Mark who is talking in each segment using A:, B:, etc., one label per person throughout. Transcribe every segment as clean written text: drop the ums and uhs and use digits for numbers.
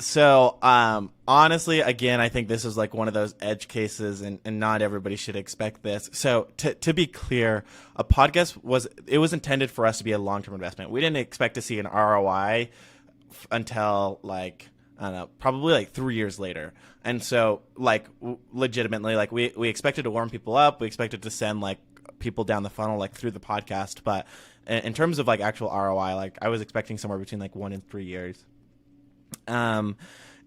A: So, honestly, again, I think this is like one of those edge cases, and not everybody should expect this. So, to be clear, a podcast was intended for us to be a long-term investment. We didn't expect to see an ROI until like I don't know, probably like 3 years later. And so, like, legitimately, like we expected to warm people up. We expected to send like people down the funnel like through the podcast, but in terms of like actual ROI, like I was expecting somewhere between like 1 and 3 years. Um,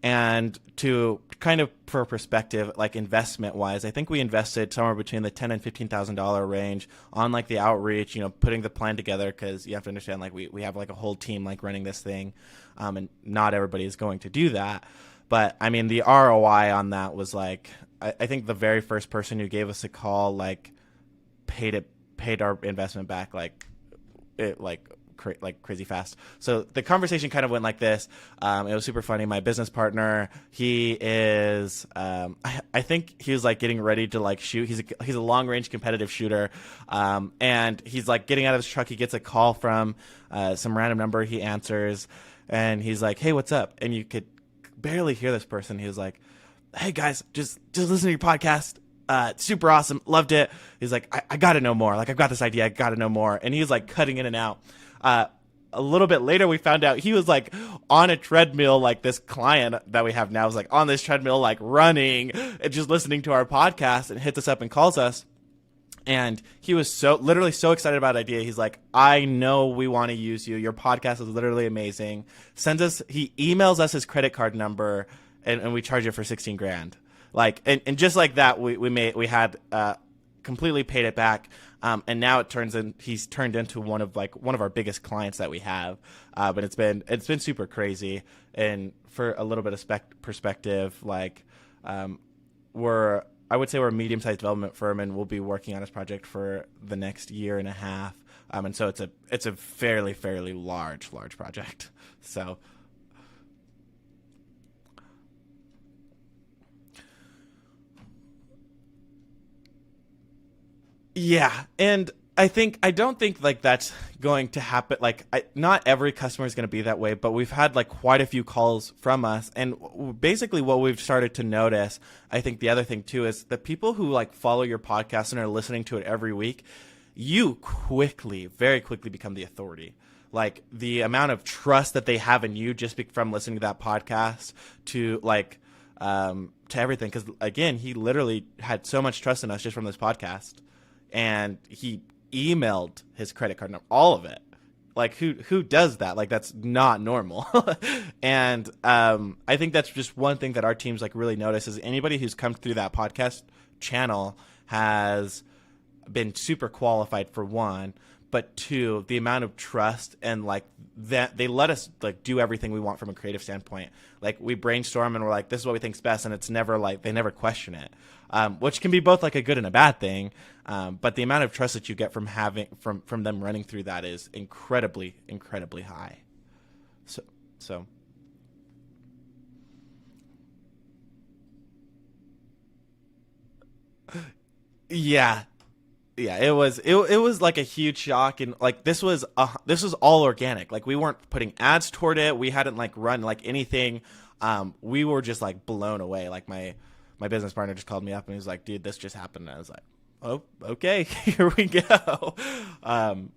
A: and to kind of for perspective, like investment wise, I think we invested somewhere between the $10,000 and $15,000 range on like the outreach, putting the plan together. Cause you have to understand, like we have like a whole team like running this thing. And not everybody is going to do that. But I mean, the ROI on that was like, I think the very first person who gave us a call, like paid our investment back, like crazy fast. So the conversation kind of went like this. It was super funny. My business partner, he is, I think he was like getting ready to like shoot. He's a long range competitive shooter. And he's like getting out of his truck. He gets a call from some random number. He answers and he's like, "Hey, what's up?" And you could barely hear this person. He was like, "Hey guys, just listen to your podcast. Super awesome. Loved it." He's like, I got to know more. Like, I've got this idea. I got to know more. And he's like cutting in and out. A little bit later, we found out he was like on a treadmill, like this client that we have now is like on this treadmill, like running and just listening to our podcast, and hits us up and calls us. And he was literally so excited about the idea. He's like, "I know we want to use you. Your podcast is literally amazing." He emails us his credit card number, and we charge it for 16 grand. Like, and just like that, we had completely paid it back. And now he's turned into one of our biggest clients that we have. But it's been super crazy. And for a little bit of perspective, like, I would say we're a medium-sized development firm, and we'll be working on this project for the next year and a half. And so it's a fairly large project. So. Yeah, and I don't think like that's going to happen. Like, not every customer is going to be that way, but we've had like quite a few calls from us, and basically what we've started to notice. I think the other thing too is the people who like follow your podcast and are listening to it every week, you very quickly become the authority. Like, the amount of trust that they have in you just from listening to that podcast to like to everything. Because again, he literally had so much trust in us just from this podcast. And he emailed his credit card number, all of it. Like, who does that? Like, that's not normal. And I think that's just one thing that our teams like really notice is anybody who's come through that podcast channel has been super qualified, for one, but two, the amount of trust and like that they let us like do everything we want from a creative standpoint. Like, we brainstorm and we're like, this is what we think's best, and it's never like they never question it, which can be both like a good and a bad thing. But the amount of trust that you get from having from them running through that is incredibly high. So yeah. Yeah, it was like a huge shock, and like this was all organic. Like, we weren't putting ads toward it. We hadn't like run like anything. We were just like blown away. Like, my business partner just called me up and he was like, "Dude, this just happened." And I was like, "Oh, okay, here we go."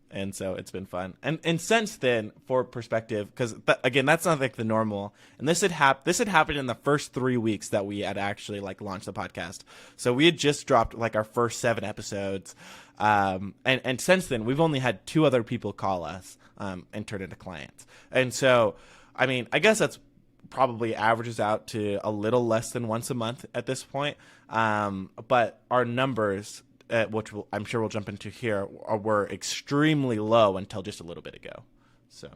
A: And so it's been fun. And since then, for perspective, because again, that's not like the normal. And this had happened in the first 3 weeks that we had actually like launched the podcast. So we had just dropped like our first 7 episodes. And since then, we've only had 2 other people call us and turn into clients. And so, I mean, I guess that's probably averages out to a little less than once a month at this point. But our numbers, which I'm sure we'll jump into here, were extremely low until just a little bit ago. So.